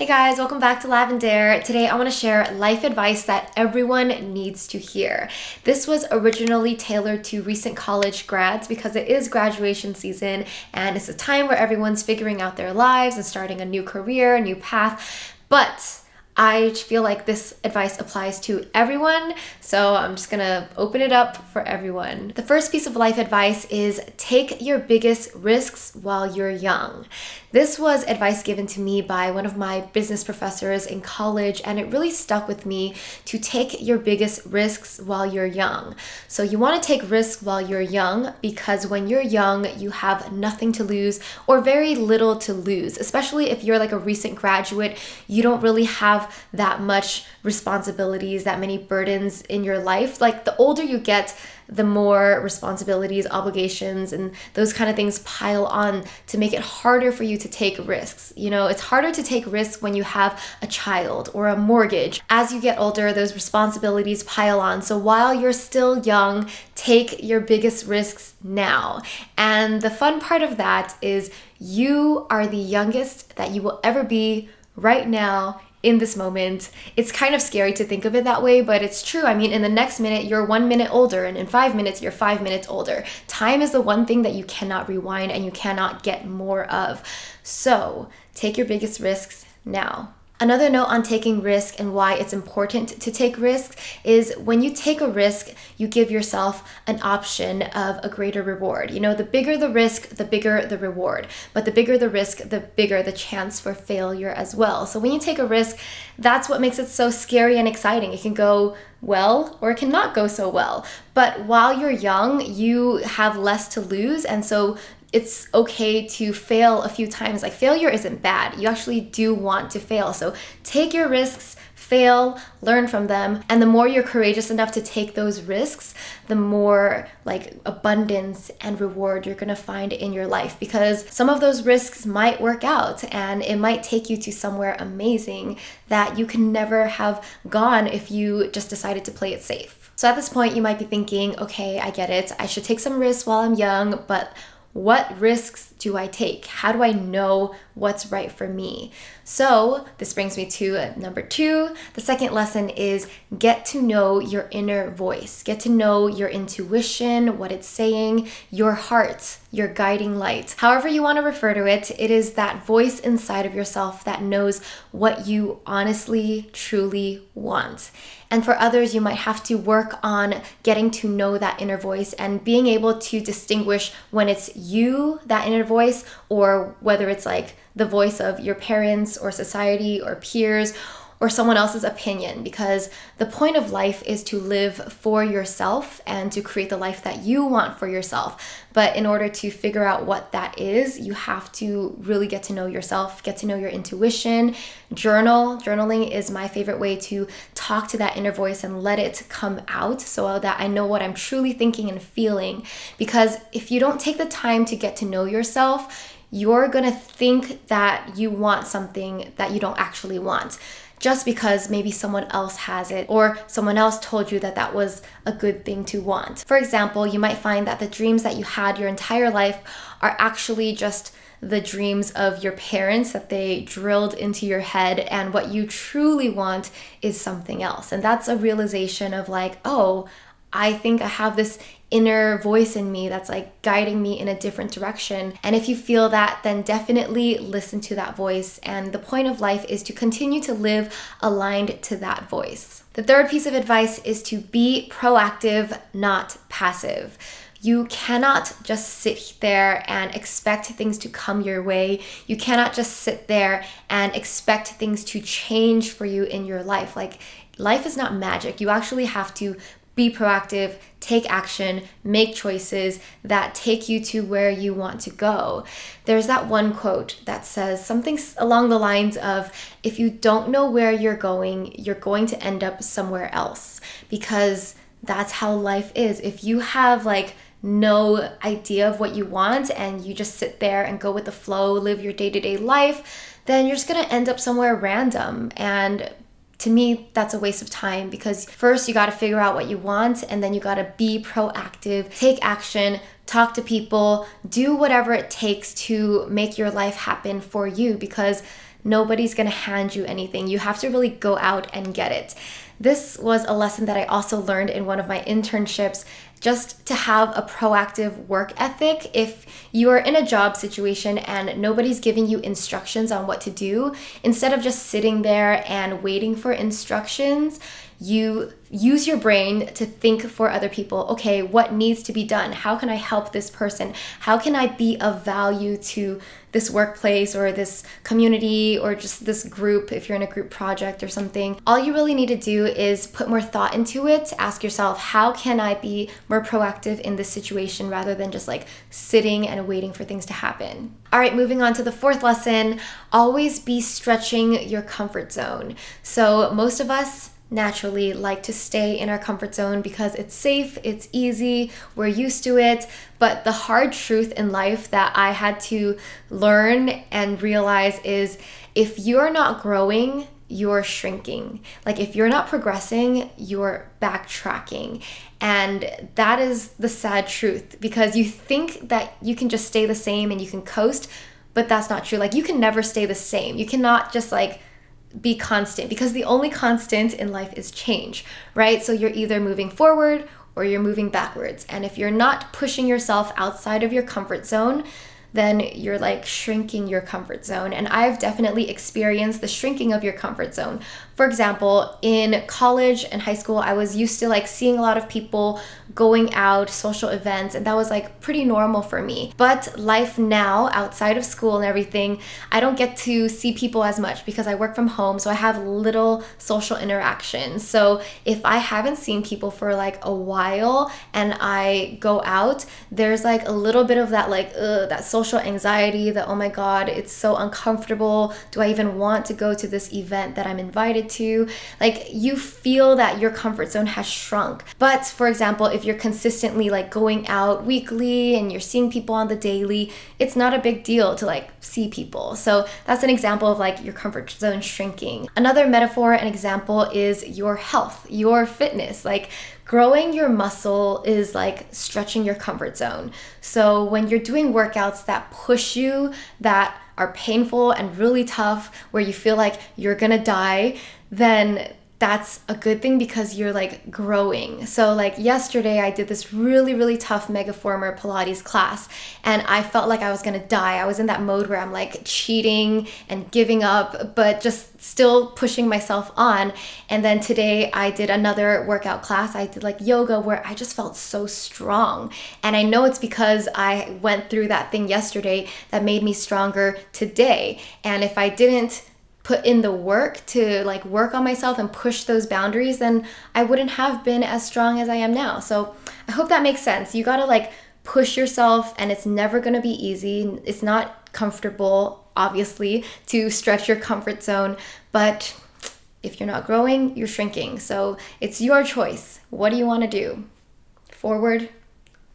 Hey guys, welcome back to Lavendaire. Today I want to share life advice that everyone needs to hear. This was originally tailored to recent college grads because it is graduation season and it's a time where everyone's figuring out their lives and starting a new career, a new path. But I feel like this advice applies to everyone, so I'm just gonna open it up for everyone. The first piece of life advice is take your biggest risks while you're young. This was advice given to me by one of my business professors in college, and it really stuck with me to take your biggest risks while you're young. So you want to take risks while you're young because when you're young, you have nothing to lose or very little to lose, especially if you're like a recent graduate. You don't really have that much responsibilities, that many burdens in your life. Like the older you get, the more responsibilities, obligations, and those kind of things pile on to make it harder for you to take risks. You know, it's harder to take risks when you have a child or a mortgage. As you get older, those responsibilities pile on. So while you're still young, take your biggest risks now. And the fun part of that is you are the youngest that you will ever be right now in this moment. It's kind of scary to think of it that way, but it's true. I mean, in the next minute, you're 1 minute older, and in 5 minutes, you're 5 minutes older. Time is the one thing that you cannot rewind and you cannot get more of. So take your biggest risks now. Another note on taking risk and why it's important to take risks is when you take a risk, you give yourself an option of a greater reward. You know, the bigger the risk, the bigger the reward. But the bigger the risk, the bigger the chance for failure as well. So when you take a risk, that's what makes it so scary and exciting. It can go well or it can not go so well. But while you're young, you have less to lose, and so it's okay to fail a few times. Like failure isn't bad. You actually do want to fail. So take your risks, fail, learn from them. And the more you're courageous enough to take those risks, the more like abundance and reward you're gonna find in your life, because some of those risks might work out and it might take you to somewhere amazing that you can never have gone if you just decided to play it safe. So at this point, you might be thinking, okay, I get it. I should take some risks while I'm young, but what risks do I take? How do I know what's right for me? So this brings me to number 2. The second lesson is get to know your inner voice. Get to know your intuition, what it's saying, your heart, your guiding light. However you want to refer to it, it is that voice inside of yourself that knows what you honestly, truly want. And for others, you might have to work on getting to know that inner voice and being able to distinguish when it's you, that inner voice, or whether it's like the voice of your parents or society or peers or someone else's opinion, because the point of life is to live for yourself and to create the life that you want for yourself. But in order to figure out what that is, you have to really get to know yourself, get to know your intuition, journal. Journaling is my favorite way to talk to that inner voice and let it come out so that I know what I'm truly thinking and feeling. Because if you don't take the time to get to know yourself, you're gonna think that you want something that you don't actually want, just because maybe someone else has it or someone else told you that that was a good thing to want. For example, you might find that the dreams that you had your entire life are actually just the dreams of your parents that they drilled into your head, and what you truly want is something else. And that's a realization of like, oh, I think I have this inner voice in me that's like guiding me in a different direction. And if you feel that, then definitely listen to that voice. And the point of life is to continue to live aligned to that voice. The third piece of advice is to be proactive, not passive. You cannot just sit there and expect things to come your way. You cannot just sit there and expect things to change for you in your life. Like, life is not magic. You actually have to be proactive, take action, make choices that take you to where you want to go. There's that one quote that says something along the lines of, if you don't know where you're going to end up somewhere else, because that's how life is. If you have like no idea of what you want and you just sit there and go with the flow, live your day-to-day life, then you're just gonna end up somewhere random. And to me, that's a waste of time, because first you got to figure out what you want, and then you got to be proactive, take action, talk to people, do whatever it takes to make your life happen for you, because Nobody's gonna hand you anything. You have to really go out and get it. This was a lesson that I also learned in one of my internships, just to have a proactive work ethic. If you are in a job situation and nobody's giving you instructions on what to do, instead of just sitting there and waiting for instructions, you use your brain to think for other people. Okay, what needs to be done? How can I help this person? How can I be of value to this workplace or this community or just this group if you're in a group project or something? All you really need to do is put more thought into it. Ask yourself, how can I be more proactive in this situation rather than just like sitting and waiting for things to happen? All right, moving on to the fourth lesson, always be stretching your comfort zone. So most of us naturally like to stay in our comfort zone because it's safe, it's easy, we're used to it. But the hard truth in life that I had to learn and realize is if you're not growing, you're shrinking. Like if you're not progressing, you're backtracking. And that is the sad truth, because you think that you can just stay the same and you can coast, but that's not true. Like you can never stay the same. You cannot just like be constant, because the only constant in life is change, right? So you're either moving forward or you're moving backwards. And if you're not pushing yourself outside of your comfort zone, then you're like shrinking your comfort zone. And I've definitely experienced the shrinking of your comfort zone. For example, in college and high school, I was used to like seeing a lot of people going out, social events, and that was like pretty normal for me. But life now, outside of school and everything, I don't get to see people as much because I work from home, so I have little social interaction. So if I haven't seen people for like a while and I go out, there's like a little bit of that like that social anxiety, that oh my god, it's so uncomfortable. Do I even want to go to this event that I'm invited to? Like you feel that your comfort zone has shrunk. But for example, if you're consistently like going out weekly and you're seeing people on the daily, it's not a big deal to like see people. So that's an example of like your comfort zone shrinking. Another metaphor and example is your health, your fitness. Like growing your muscle is like stretching your comfort zone. So when you're doing workouts that push you, that are painful and really tough, where you feel like you're gonna die, then that's a good thing because you're like growing. So like yesterday I did this really, really tough Megaformer Pilates class and I felt like I was gonna die. I was in that mode where I'm like cheating and giving up, but just still pushing myself on. And then today I did another workout class. I did like yoga where I just felt so strong. And I know it's because I went through that thing yesterday that made me stronger today. And if I didn't put in the work to like work on myself and push those boundaries, then I wouldn't have been as strong as I am now. So I hope that makes sense. You gotta like push yourself, and it's never gonna be easy. It's not comfortable, obviously, to stretch your comfort zone, but if you're not growing, you're shrinking. So it's your choice. What do you wanna do? Forward,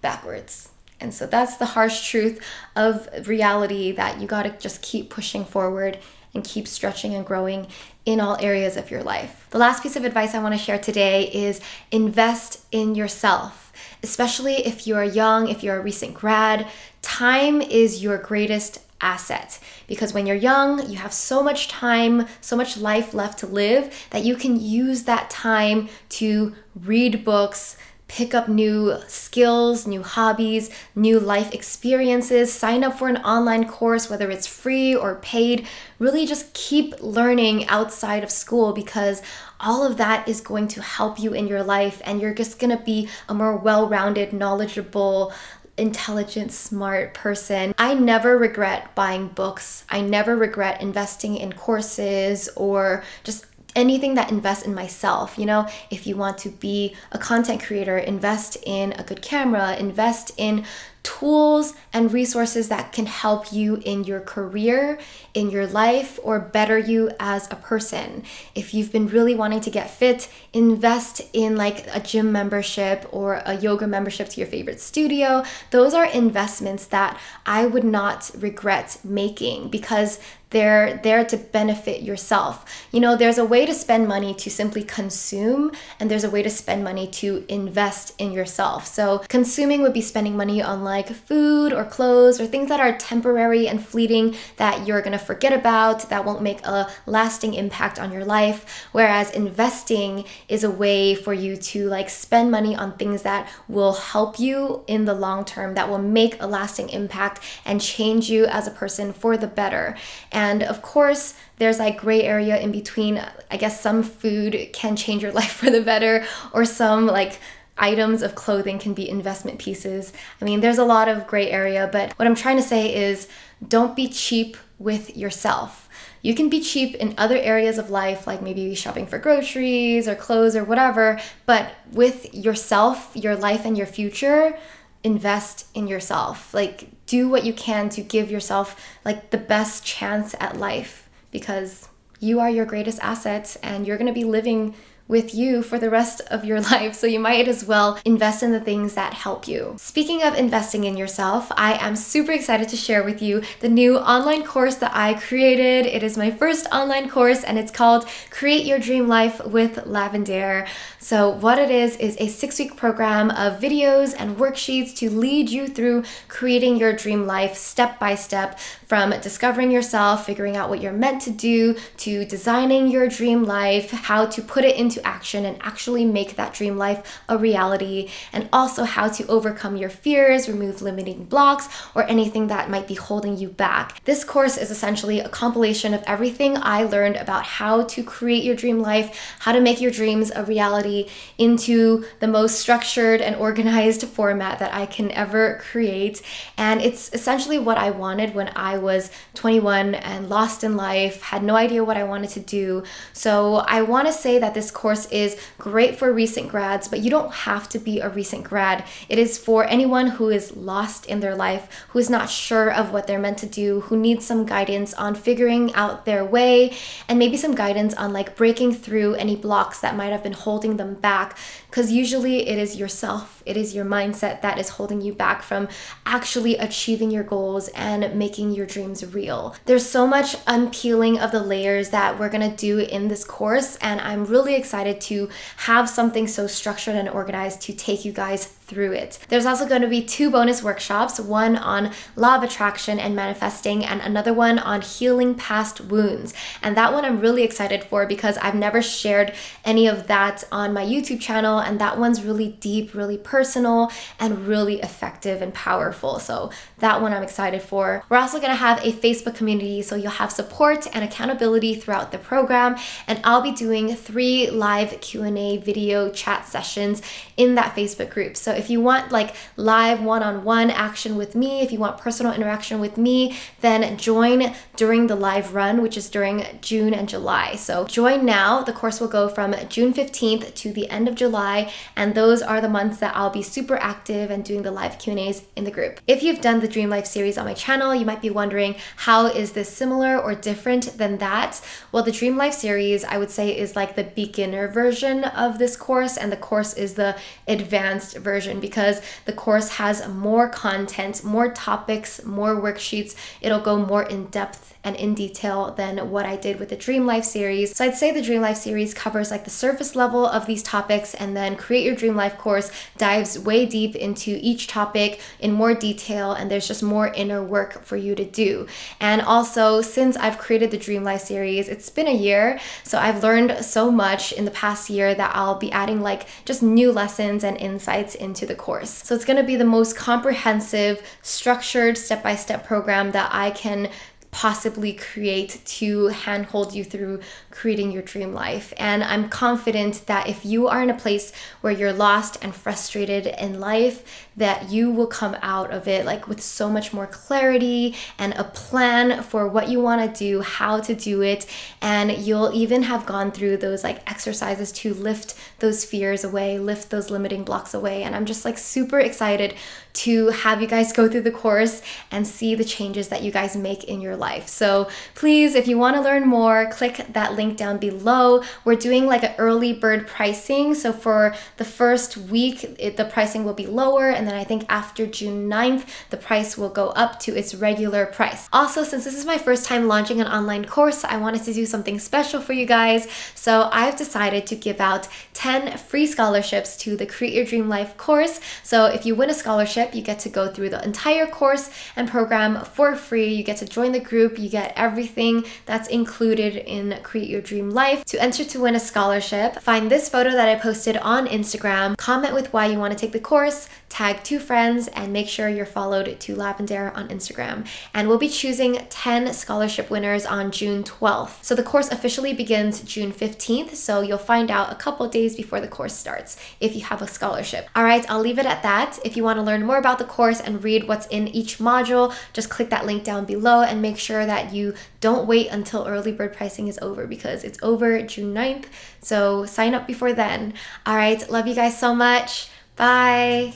backwards. And so that's the harsh truth of reality, that you gotta just keep pushing forward and keep stretching and growing in all areas of your life. The last piece of advice I want to share today is invest in yourself, especially if you're young, if you're a recent grad. Time is your greatest asset, because when you're young, you have so much time, so much life left to live, that you can use that time to read books, pick up new skills, new hobbies, new life experiences, sign up for an online course, whether it's free or paid. Really just keep learning outside of school, because all of that is going to help you in your life, and you're just gonna be a more well-rounded, knowledgeable, intelligent, smart person. I never regret buying books. I never regret investing in courses or just anything that invests in myself. You know, if you want to be a content creator, invest in a good camera, invest in tools and resources that can help you in your career, in your life, or better you as a person. If you've been really wanting to get fit, invest in like a gym membership or a yoga membership to your favorite studio. Those are investments that I would not regret making, because they're there to benefit yourself. You know, there's a way to spend money to simply consume, and there's a way to spend money to invest in yourself. So consuming would be spending money on like food or clothes or things that are temporary and fleeting that you're gonna forget about, that won't make a lasting impact on your life. Whereas investing is a way for you to like spend money on things that will help you in the long term, that will make a lasting impact and change you as a person for the better. And of course, there's like gray area in between. I guess some food can change your life for the better, or some like items of clothing can be investment pieces. I mean, there's a lot of gray area, but what I'm trying to say is don't be cheap with yourself. You can be cheap in other areas of life, like maybe shopping for groceries or clothes or whatever, but with yourself, your life, and your future, invest in yourself. Like, do what you can to give yourself like the best chance at life, because you are your greatest asset and you're going to be living with you for the rest of your life. So you might as well invest in the things that help you. Speaking of investing in yourself, I am super excited to share with you the new online course that I created. It is my first online course and it's called Create Your Dream Life with Lavendaire. So what it is a 6-week program of videos and worksheets to lead you through creating your dream life step by step, from discovering yourself, figuring out what you're meant to do, to designing your dream life, how to put it into action and actually make that dream life a reality, and also how to overcome your fears, remove limiting blocks, or anything that might be holding you back. This course is essentially a compilation of everything I learned about how to create your dream life, how to make your dreams a reality, into the most structured and organized format that I can ever create. And it's essentially what I wanted when I was 21 and lost in life, had no idea what I wanted to do. So I want to say that this course is great for recent grads, but you don't have to be a recent grad. It is for anyone who is lost in their life, who is not sure of what they're meant to do, who needs some guidance on figuring out their way, and maybe some guidance on like breaking through any blocks that might have been holding them back. Because usually it is yourself, it is your mindset that is holding you back from actually achieving your goals and making your dreams real. There's so much unpeeling of the layers that we're gonna do in this course, and I'm really excited to have something so structured and organized to take you guys through it. There's also going to be 2 bonus workshops, one on law of attraction and manifesting, and another one on healing past wounds. And that one I'm really excited for because I've never shared any of that on my YouTube channel, and that one's really deep, really personal, and really effective and powerful. So that one I'm excited for. We're also going to have a Facebook community, so you'll have support and accountability throughout the program, and I'll be doing 3 live Q&A video chat sessions in that Facebook group. So if you want like live one-on-one action with me, if you want personal interaction with me, then join during the live run, which is during June and July. So join now. The course will go from June 15th to the end of July, and those are the months that I'll be super active and doing the live Q&As in the group. If you've done the Dream Life series on my channel, you might be wondering, how is this similar or different than that? Well, the Dream Life series, I would say, is like the beginner version of this course, and the course is the advanced version, because the course has more content, more topics, more worksheets. It'll go more in depth and in detail than what I did with the Dream Life series. So I'd say the Dream Life series covers like the surface level of these topics, and then Create Your Dream Life course dives way deep into each topic in more detail, and there's just more inner work for you to do. And also, since I've created the Dream Life series, it's been a year, so I've learned so much in the past year that I'll be adding like just new lessons and insights into the course. So it's going to be the most comprehensive, structured, step-by-step program that I can possibly create to handhold you through creating your dream life. And I'm confident that if you are in a place where you're lost and frustrated in life, that you will come out of it like with so much more clarity and a plan for what you want to do, how to do it, and you'll even have gone through those like exercises to lift those fears away, lift those limiting blocks away. And I'm just like super excited to have you guys go through the course and see the changes that you guys make in your life. So please, if you want to learn more, click that link down below. We're doing like an early bird pricing. So for the first week, the pricing will be lower, and and then I think after June 9th, the price will go up to its regular price. Also, since this is my first time launching an online course, I wanted to do something special for you guys. So I've decided to give out 10 free scholarships to the Create Your Dream Life course. So if you win a scholarship, you get to go through the entire course and program for free. You get to join the group. You get everything that's included in Create Your Dream Life. To enter to win a scholarship, find this photo that I posted on Instagram, comment with why you want to take the course, tag 2 friends, and make sure you're followed to Lavendaire on Instagram. And we'll be choosing 10 scholarship winners on June 12th. So the course officially begins June 15th, so you'll find out a couple days before the course starts if you have a scholarship. All right, I'll leave it at that. If you want to learn more about the course and read what's in each module, just click that link down below and make sure that you don't wait until early bird pricing is over, because it's over June 9th. So sign up before then. All right, love you guys so much. Bye.